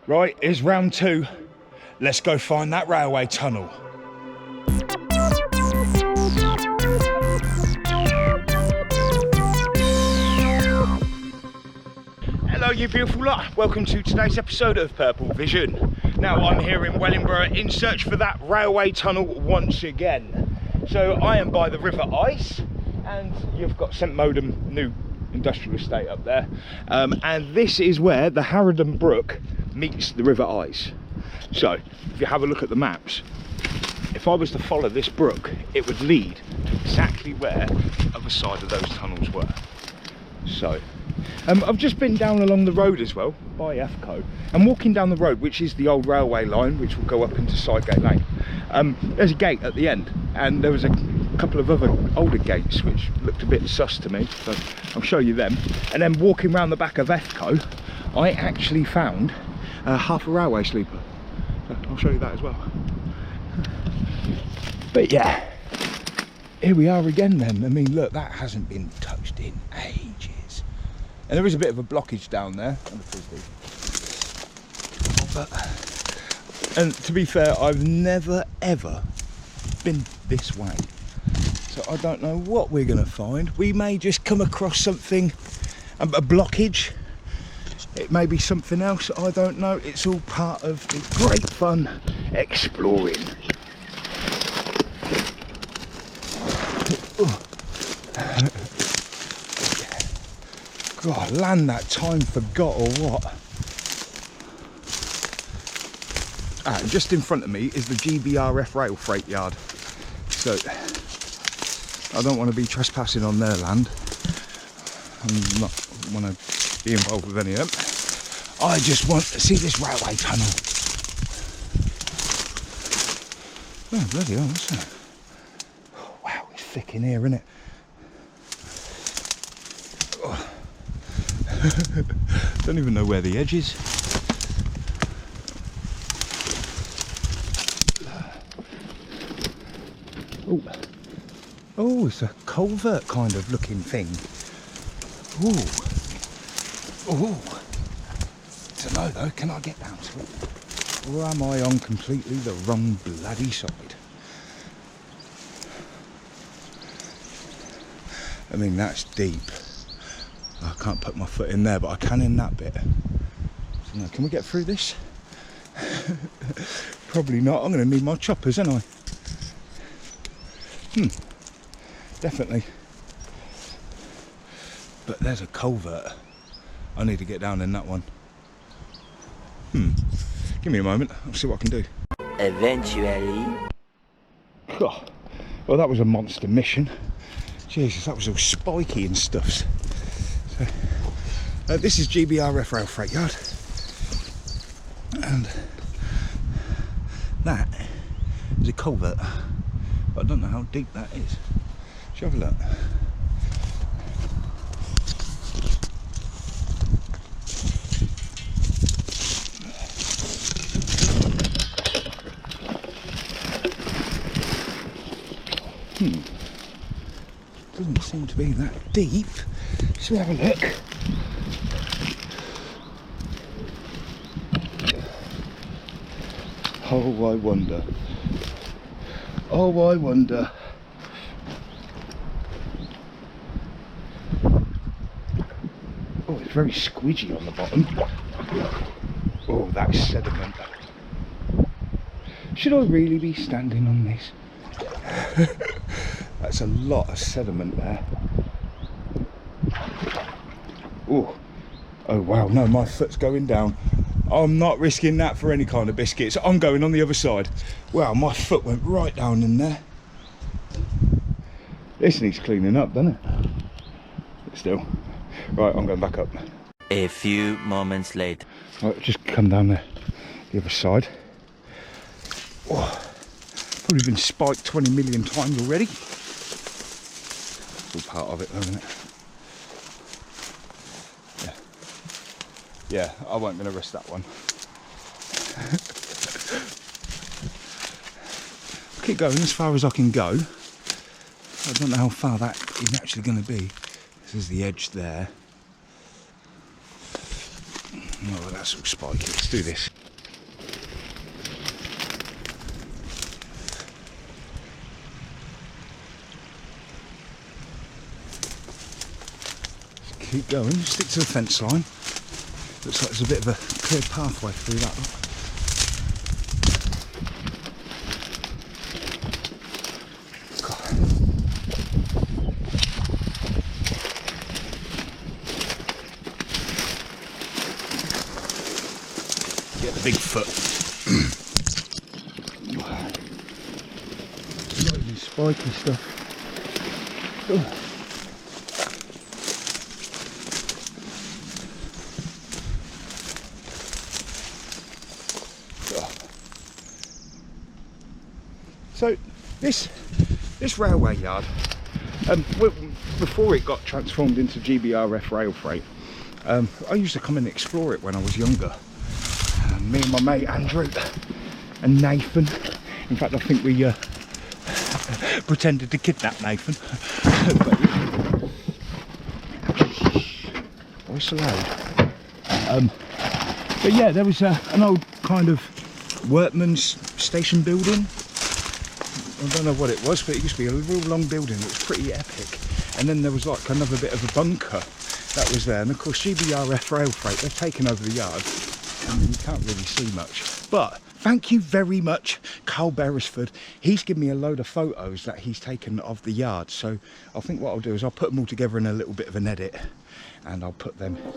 Right, here's round two. Let's go find that railway tunnel. Hello you beautiful lot, welcome to today's episode of Purple Vision. Now I'm here in Wellingborough in search for that railway tunnel once again. So I am by the River Ice and you've got St Modem new industrial estate up there. And this is where the Harrowden brook meets the River Ice. So if you have a look at the maps, if I was to follow this brook, it would lead to exactly where the other side of those tunnels were. So I've just been down along the road as well, by FCO. I'm walking down the road, which is the old railway line, which will go up into Sidegate Lane. There's a gate at the end, and there was a couple of other older gates, which looked a bit sus to me, so I'll show you them. And then walking around the back of FCO, I actually found half a railway sleeper. So I'll show you that as well. But yeah, here we are again then. I mean, look, that hasn't been touched in ages. And there is a bit of a blockage down there. And to be fair, I've never ever been this way. So I don't know what we're going to find. We may just come across something, a blockage. It may be something else, I don't know. It's all part of the great fun exploring. God, land that time forgot or what? And just in front of me is the GBRF rail freight yard. So I don't want to be trespassing on their land. I not want to be involved with any of them. I just want to see this railway tunnel. Oh, bloody hell, what's that? Oh, wow, it's thick in here, isn't it? Oh. Don't even know where the edge is. Oh, oh, it's a culvert kind of looking thing. Ooh. Oh, to know though, can I get down to it? Or am I on completely the wrong bloody side? I mean, that's deep. I can't put my foot in there, but I can in that bit. So now, can we get through this? Probably not. I'm going to need my choppers, aren't I? Definitely. But there's a culvert. I need to get down in that one. Give me a moment. I'll see what I can do. Eventually. Oh, well, that was a monster mission. Jesus, that was all spiky and stuff. So, this is GBRF rail freight yard. And that is a culvert. But I don't know how deep that is. Shall we have a look? Doesn't seem to be that deep. Shall we have a look? Oh, I wonder. Oh, I wonder. Oh, it's very squidgy on the bottom. Oh, that's sediment. Should I really be standing on this? That's a lot of sediment there. Oh, oh wow, no, my foot's going down. I'm not risking that for any kind of biscuits. I'm going on the other side. Wow, my foot went right down in there. This needs cleaning up, doesn't it? But still. Right, I'm going back up. A few moments later. Right, just come down there, the other side. Oh, probably been spiked 20 million times already. It's all part of it though, isn't it? Yeah, I won't going to risk that one. Keep going as far as I can go. I don't know how far that is actually going to be. This is the edge there. Oh, that's all spiky. Let's do this. Just keep going, stick to the fence line. Looks like there's a bit of a clear pathway through that. Get the big foot. Slightly spiky stuff. Oh. So this railway yard, before it got transformed into GBRF rail freight, I used to come and explore it when I was younger. Me and my mate Andrew and Nathan. In fact, I think we pretended to kidnap Nathan. Why so loud? But yeah, there was an old kind of workman's station building. I don't know what it was, but it used to be a real long building. It was pretty epic. And then there was like another bit of a bunker that was there. And of course, GBRF rail freight, they've taken over the yard. And you can't really see much. But thank you very much, Carl Beresford. He's given me a load of photos that he's taken of the yard. So I think what I'll do is I'll put them all together in a little bit of an edit. And I'll put them here.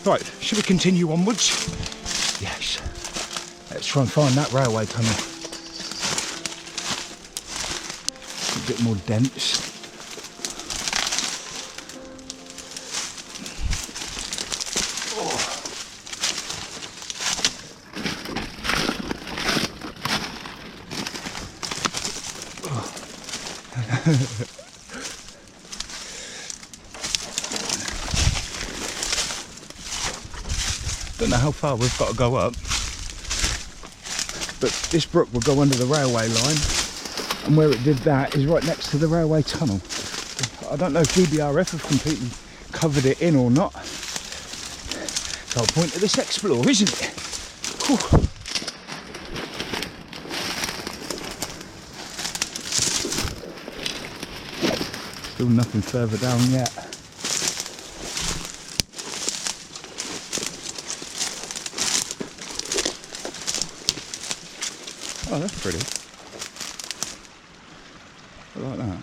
Right, should we continue onwards? Yes. Let's try and find that railway tunnel. A bit more dense. Don't know how far we've got to go up, but this brook will go under the railway line, and where it did that is right next to the railway tunnel. I don't know if GBRF have completely covered it in or not. It's the whole point of this explore, isn't it? Whew. Still nothing further down yet. Oh, that's pretty. I like that.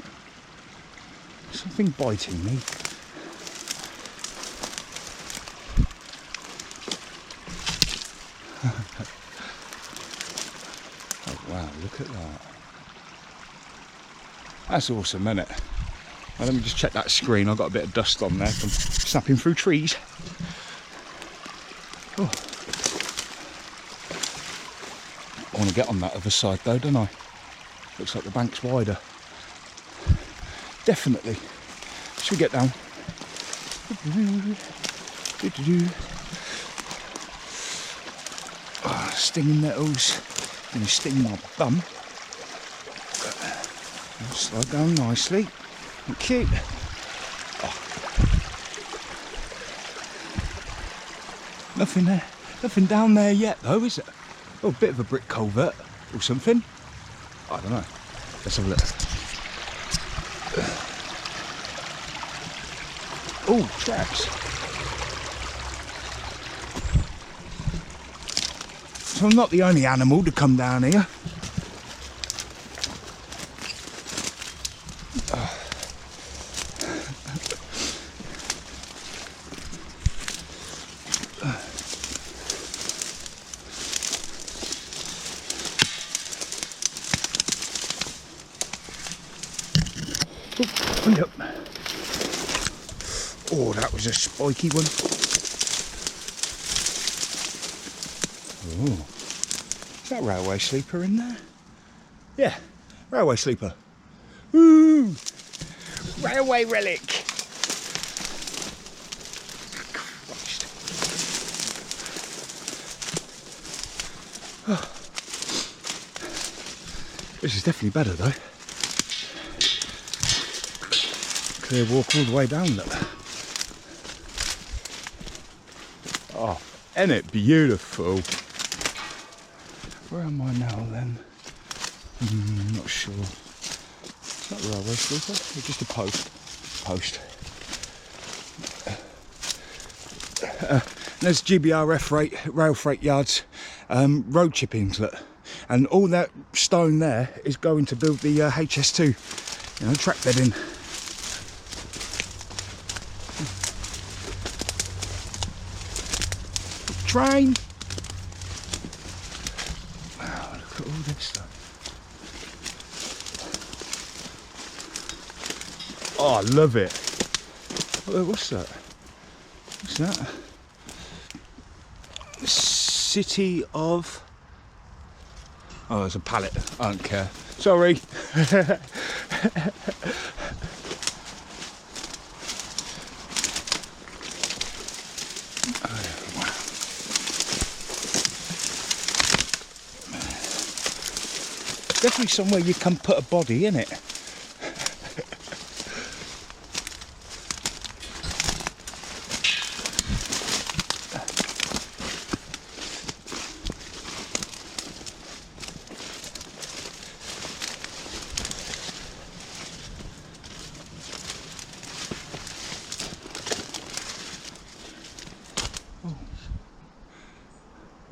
Something biting me. Oh wow, look at that. That's awesome, isn't it? Well, let me just check that screen. I've got a bit of dust on there from snapping through trees. Oh. I want to get on that other side though, don't I? Looks like the bank's wider. Definitely. Should we get down? Oh, stinging nettles. Gonna sting my bum. Slide down nicely. Cute. Oh. Nothing there. Nothing down there yet though, is it? Oh, a bit of a brick culvert or something. I don't know. Let's have a look. Oh, tracks. So I'm not the only animal to come down here. Yep. Oh, that was a spiky one. Oh, is that railway sleeper in there? Yeah, railway sleeper. Woo! Railway relic. Christ. Oh. This is definitely better though. Clear walk all the way down there. Oh, isn't it beautiful? Where am I now then? Not sure. It's not a railway sleeper, it's just a post. There's GBRF rail freight yards, road chippings, look. And all that stone there is going to build the HS2, track bedding. Train. Wow, look at all this stuff. Oh, I love it. Oh, what's that? What's that? City of... Oh, there's a pallet. I don't care. Sorry. Definitely somewhere you can put a body in it.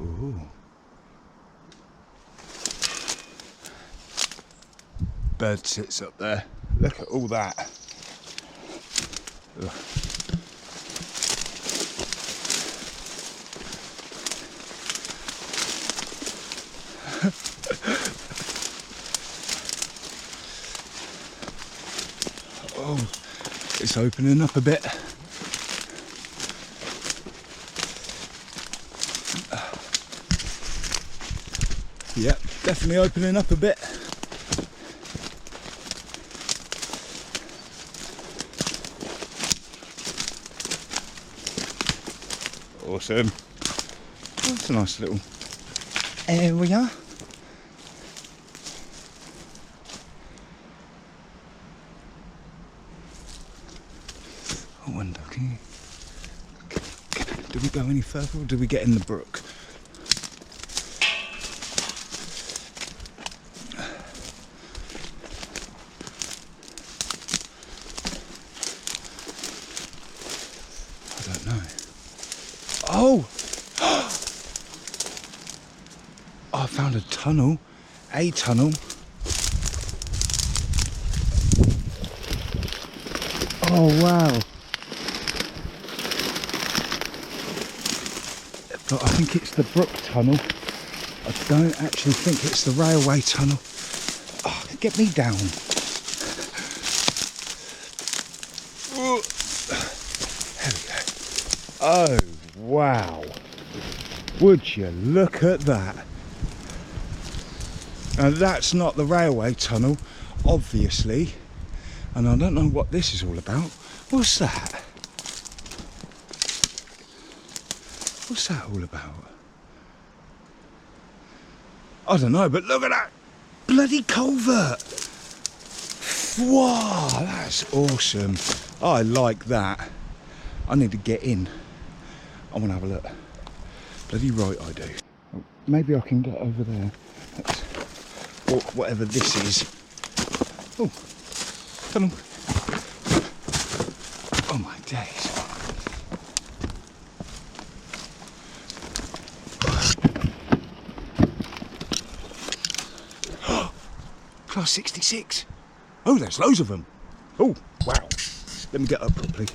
Ooh. Bird sits up there. Look at all that. Ugh. Oh, it's opening up a bit. Yep, definitely opening up a bit. Awesome. Oh, that's a nice little area. I wonder, do we go any further or do we get in the brook? I don't know. Oh! I found a tunnel. A tunnel. Oh wow. But I think it's the brook tunnel. I don't actually think it's the railway tunnel. Oh, get me down. There we go. Oh, wow. Would you look at that? Now that's not the railway tunnel, obviously. And I don't know what this is all about. What's that? What's that all about? I don't know, but look at that bloody culvert. Wow, that's awesome. I like that. I need to get in. I want to have a look. Bloody right I do. Oh, maybe I can get over there. Or whatever this is. Oh, tunnel. Oh my days. class 66. Oh, there's loads of them. Oh, wow. Let me get up properly.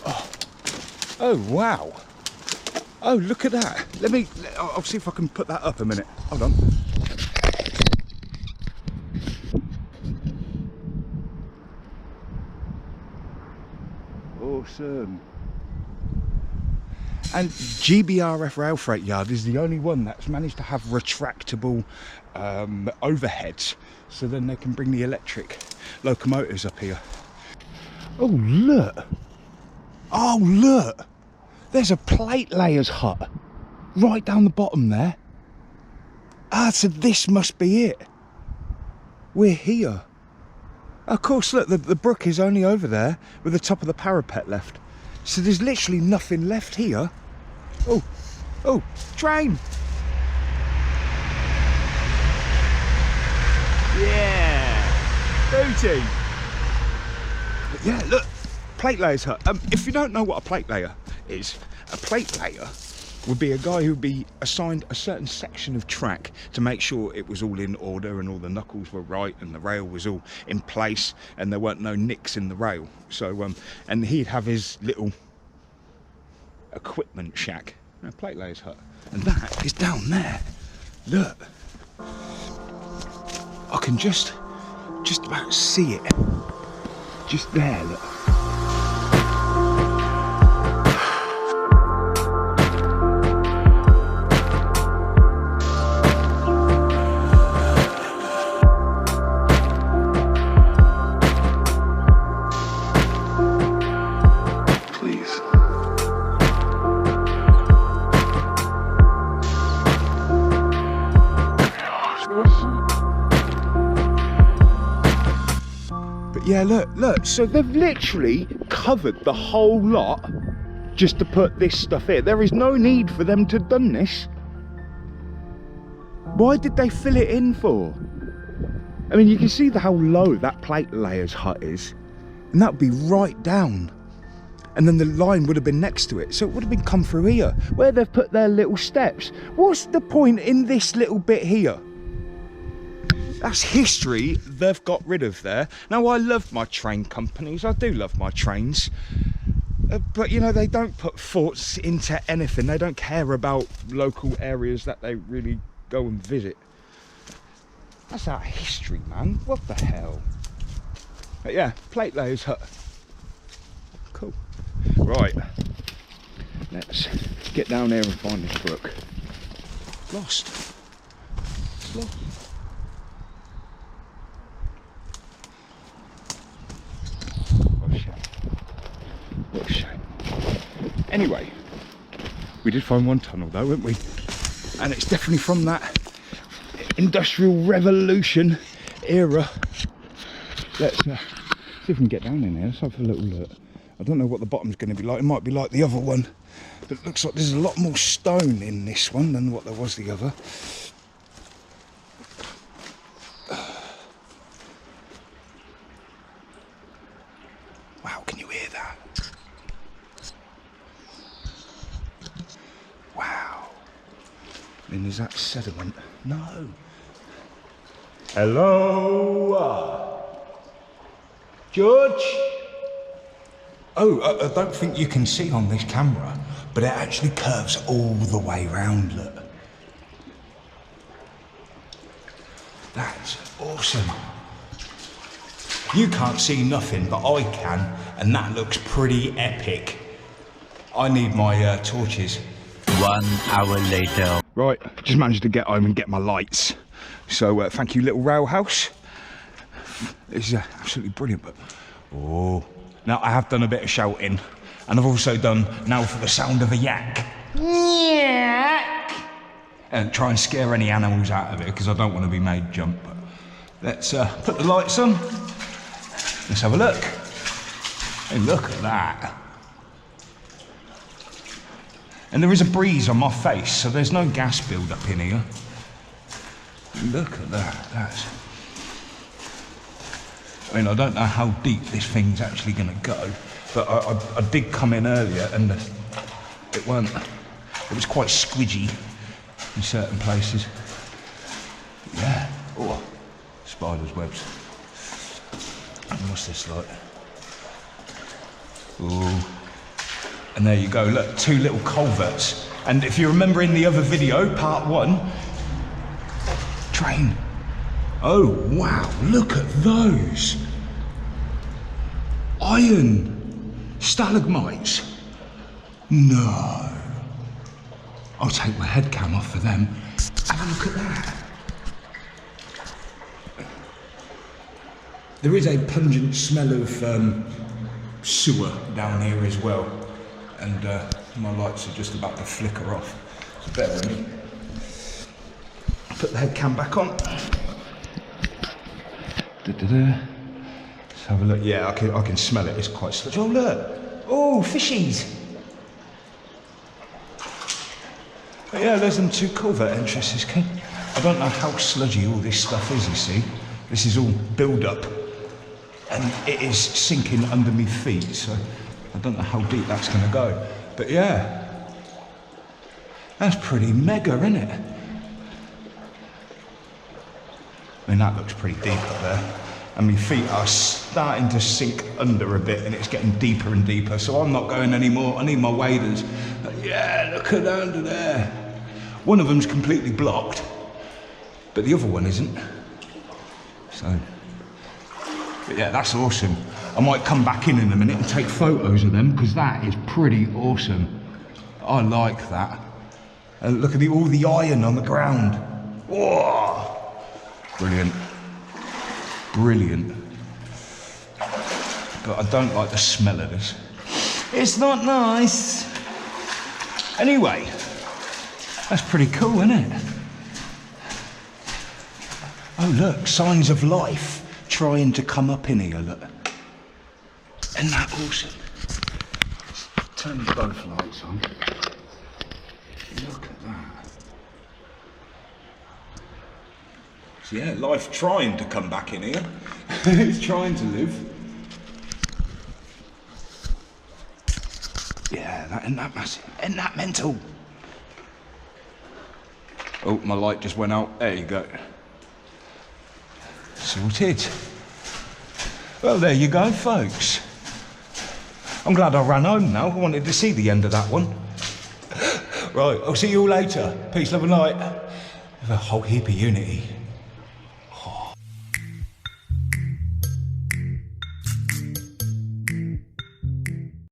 Oh. Oh, wow. Oh, look at that. I'll see if I can put that up a minute. Hold on. Awesome. And GBRF Rail Freight Yard is the only one that's managed to have retractable overheads, so then they can bring the electric locomotives up here. Oh, look. Oh, look. There's a plate layer's hut right down the bottom there. Ah, so this must be it. We're here. Of course, look, the brook is only over there with the top of the parapet left. So there's literally nothing left here. Oh, train. Yeah, booty. But yeah, look, plate layer's hut. If you don't know what a plate layer is, a plate layer would be a guy who'd be assigned a certain section of track to make sure it was all in order and all the knuckles were right and the rail was all in place and there weren't no nicks in the rail. So and he'd have his little equipment shack, a plate layer's hut, and that is down there. Look, I can just about see it, just there. Look. Yeah, look, so they've literally covered the whole lot just to put this stuff here. There is no need for them to have done this. Why did they fill it in for? I mean, you can see how low that plate layer's hut is, and that would be right down. And then the line would have been next to it, so it would have been come through here, where they've put their little steps. What's the point in this little bit here? That's history they've got rid of there. Now, I love my train companies, I do love my trains, but you know, they don't put thoughts into anything. They don't care about local areas that they really go and visit. That's our history, man. What the hell? But yeah, plate layers hut. Cool. Right, let's get down there and find this brook. Lost. It's lost. What a shame. Anyway, we did find one tunnel though, didn't we? And it's definitely from that Industrial Revolution era. Let's see if we can get down in here. Let's have a little look. I don't know what the bottom's going to be like. It might be like the other one, but it looks like there's a lot more stone in this one than what there was the other. Wow, can you hear that? Wow. I mean, is that sediment? No. Hello? George? Oh, I don't think you can see on this camera, but it actually curves all the way round, look. That's awesome. You can't see nothing, but I can, and that looks pretty epic. I need my torches. 1 hour later. Right, just managed to get home and get my lights. So thank you, little rail house. This is absolutely brilliant, but oh. Now I have done a bit of shouting, and I've also done now for the sound of a yak. Yak! And try and scare any animals out of it, because I don't want to be made jump. But let's put the lights on. Let's have a look. Hey, look at that. And there is a breeze on my face, so there's no gas build up in here. Look at that. I mean, I don't know how deep this thing's actually going to go, but I did come in earlier and it was quite squidgy in certain places. Yeah. Oh, spider's webs. And what's this like? Ooh. And there you go, look, 2 little culverts. And if you remember in the other video, part 1, train. Oh, wow, look at those. Iron stalagmites. No. I'll take my head cam off for them. Have a look at that. There is a pungent smell of sewer down here as well. And my lights are just about to flicker off. So bear with me. Put the head cam back on. Let's have a look. Yeah, I can smell it. It's quite sludgy. Oh look! Oh, fishies! But yeah, there's them 2 culvert entrances. I don't know how sludgy all this stuff is. You see, this is all build-up, and it is sinking under me feet. So I don't know how deep that's going to go. But yeah, that's pretty mega, isn't it? I mean, that looks pretty deep up there. And my feet are starting to sink under a bit and it's getting deeper and deeper. So I'm not going anymore. I need my waders. Yeah, look at under there. One of them's completely blocked, but the other one isn't. So, but yeah, that's awesome. I might come back in a minute and take photos of them because that is pretty awesome. I like that. And look at all the iron on the ground. Whoa! Brilliant. Brilliant. But I don't like the smell of this. It's not nice. Anyway, that's pretty cool, isn't it? Oh look, signs of life trying to come up in here, look. Isn't that awesome? Turn both lights on. Look at that. So yeah, life trying to come back in here. It's trying to live. Yeah, that isn't that massive. Isn't that mental? Oh, my light just went out. There you go. Sorted. Well, there you go, folks. I'm glad I ran home now. I wanted to see the end of that one. Right, I'll see you all later. Peace, love and light. Have a whole heap of unity.